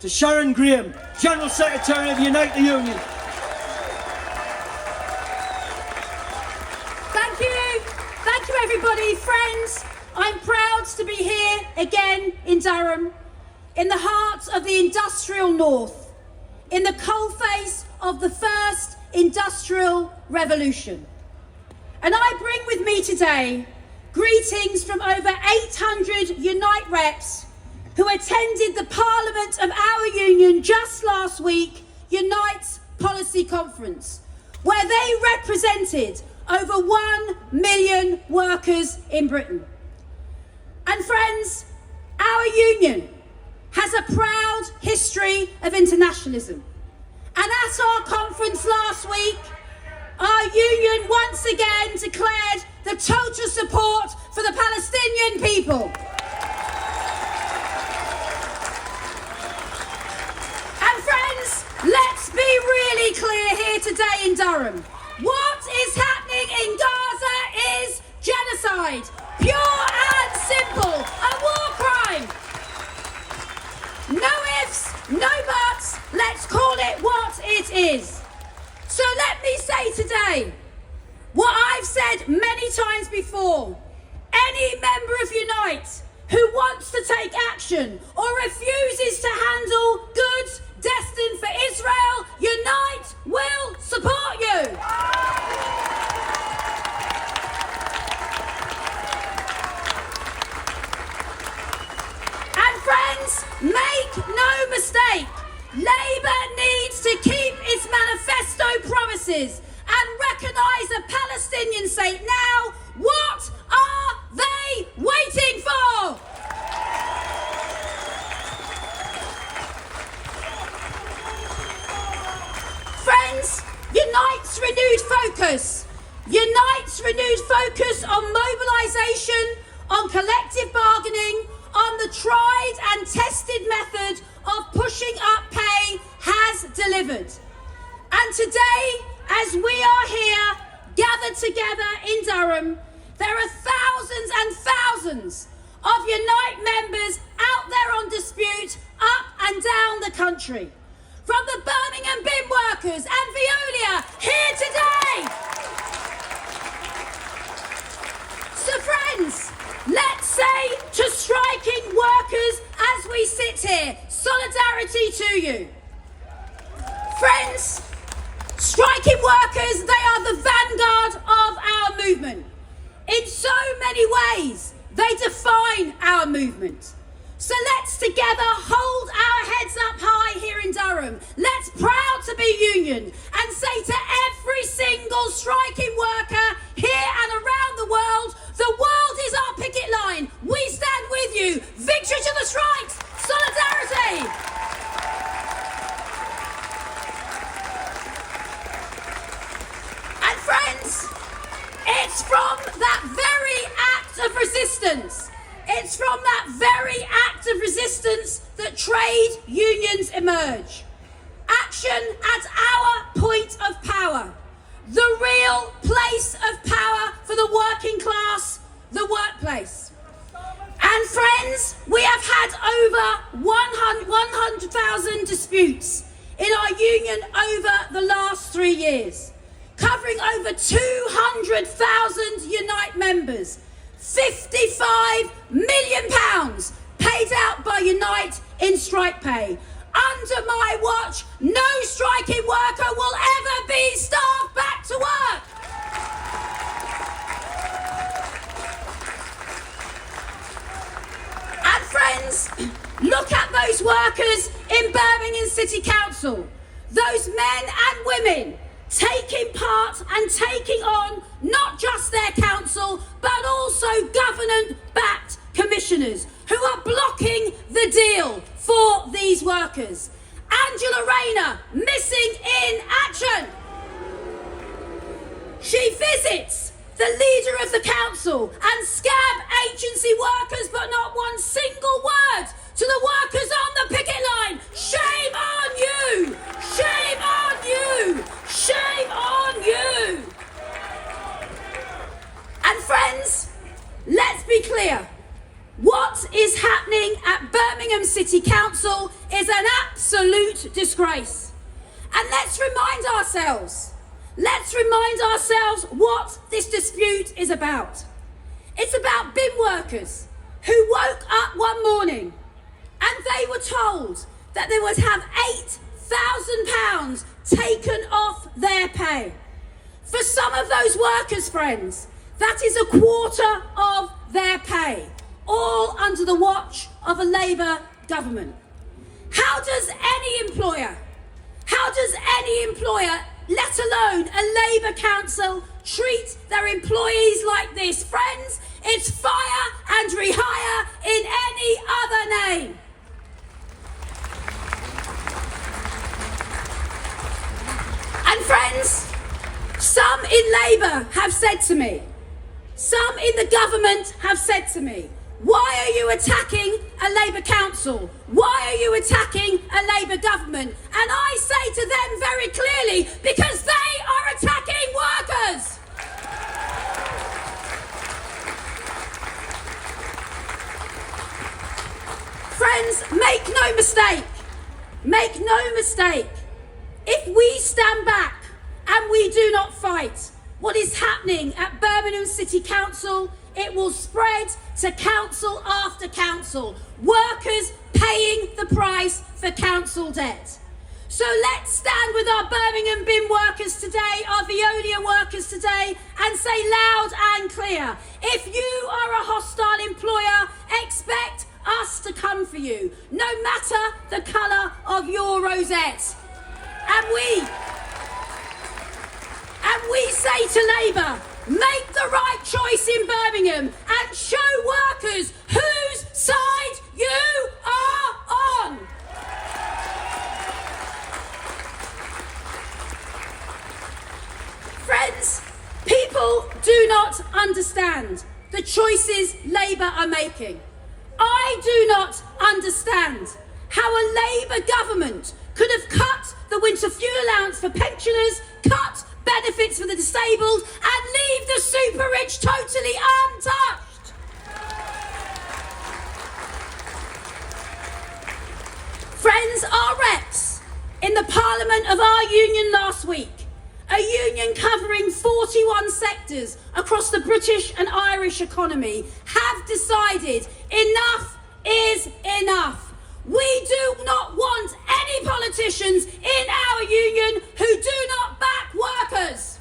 to Sharon, General Secretary of Unite the Union. Thank you everybody, friends. I'm proud to be here again in Durham, in the heart of the industrial north, in the coalface of the first industrial revolution. And I bring with me today greetings from over 800 Unite reps who attended the Parliament of our union just last week, Unite's policy conference, where they represented over 1 million workers in Britain. And friends, our union has a proud history of internationalism. And at our conference last week, our union once again declared the total support for the Palestinian people. And friends, let's be really clear here today in Durham. What is happening in Gaza is genocide, pure and simple, a war crime. No ifs, no buts, let's call it what it is. So let me say today what I've said many times before. Any member of Unite who wants to take action or refuses to handle goods destined for Israel, Unite will support you. And friends, make no mistake, Labour needs to keep its manifesto promises and recognise a Palestinian state now. What are they waiting for? Friends, Unite's renewed focus on mobilisation, on collective bargaining, on the tried and tested method of pushing up pay has delivered. And today, as we are here, gathered together in Durham, there are thousands and thousands of Unite members out there on dispute up and down the country. From the Birmingham bin workers and Veolia here today. So friends, let's say to striking workers as we sit here, solidarity to you. Friends, striking workers, they are the vanguard of our movement. In so many ways, they define our movement. So let's together hold our heads up high here in Durham. Let's proud to be union and say to every single striking worker here and around the world is our picket line. We stand with you. Victory to the strikes. Solidarity. And friends, it's from that very act of resistance, it's from that very act of resistance that trade unions emerge. Action at our point of power, the real place of power for the working class, the workplace. And friends, we have had over 100,000 disputes in our union over the last 3 years, covering over 200,000 Unite members. £55 million paid out by Unite in strike pay. Under my watch, no striking worker will ever be starved back to work. And friends, look at those workers in Birmingham City Council, those men and women taking part and taking on not just their council, but also government-backed commissioners who are blocking the deal for these workers. Angela Rayner, missing in action. She visits the leader of the council and scab agency workers, but not one single word to the workers on the picket line. Shame on you! Shame on you! Shame on you! And friends, let's be clear. What is happening at Birmingham City Council is an absolute disgrace. And let's remind ourselves what this dispute is about. It's about bin workers who woke up one morning and they were told that they would have £8,000 taken off their pay. For some of those workers, friends, that is a quarter of their pay, all under the watch of a Labour government. How does any employer, let alone a Labour council, treat their employees like this? Friends, it's fire and rehire in any other name. And friends, some in Labour have said to me, some in the government have said to me, why are you attacking a Labour council? Why are you attacking a Labour government? And I say to them very clearly, because they are attacking workers. Friends, make no mistake. If we stand back and we do not fight, what is happening at Birmingham City Council, it will spread to council after council. Workers paying the price for council debt. So let's stand with our Birmingham bin workers today, our Veolia workers today, and say loud and clear, if you are a hostile employer, expect us to come for you, no matter the colour of your rosette. And we say to Labour, make the right choice in Birmingham and show workers whose side you are on. Friends, people do not understand the choices Labour are making. I do not understand how a Labour government could have cut the winter fuel allowance for pensioners, cut benefits for the disabled, and leave the super rich totally untouched. Friends, our reps in the parliament of our union last week, a union covering 41 sectors across the British and Irish economy, have decided enough is enough. We do not want any politicians in our union who do not back workers.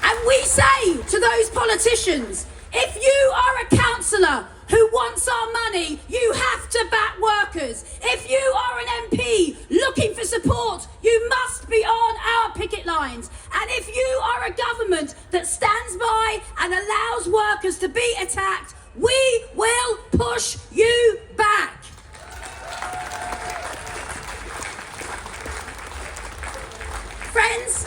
And we say to those politicians, if you are a councillor who wants our money, you have to back workers. If you are an MP looking for support, you must be on our picket lines. And if you are a government that stands by and allows workers to be attacked, we will push you back. Friends,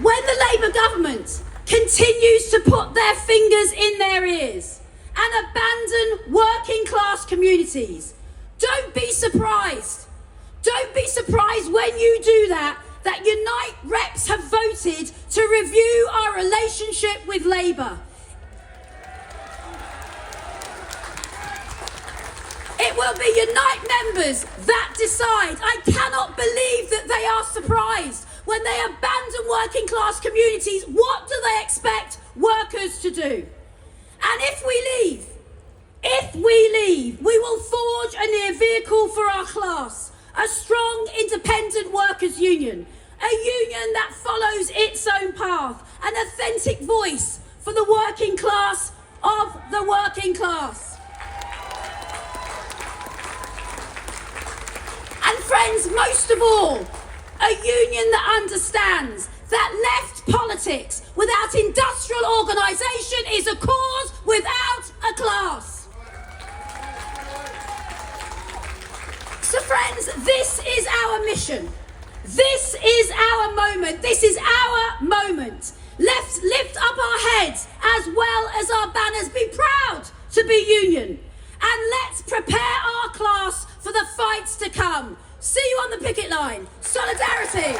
when the Labour government continues to put their fingers in their ears and abandon working class communities, don't be surprised. Don't be surprised when you do that Unite reps have voted to review our relationship with Labour. It will be Unite members that decide. I cannot believe that they are surprised. When they abandon working class communities, what do they expect workers to do? And if we leave, we will forge a near vehicle for our class, a strong independent workers' union, a union that follows its own path, an authentic voice for the working class of the working class. And friends, most of all, a union that understands that left politics without industrial organisation is a cause without a class. So friends, this is our mission. This is our moment. This is our moment. Let's lift up our heads as well as our banners. Be proud to be union. And let's prepare our class for the fights to come. See you on the picket line. Solidarity.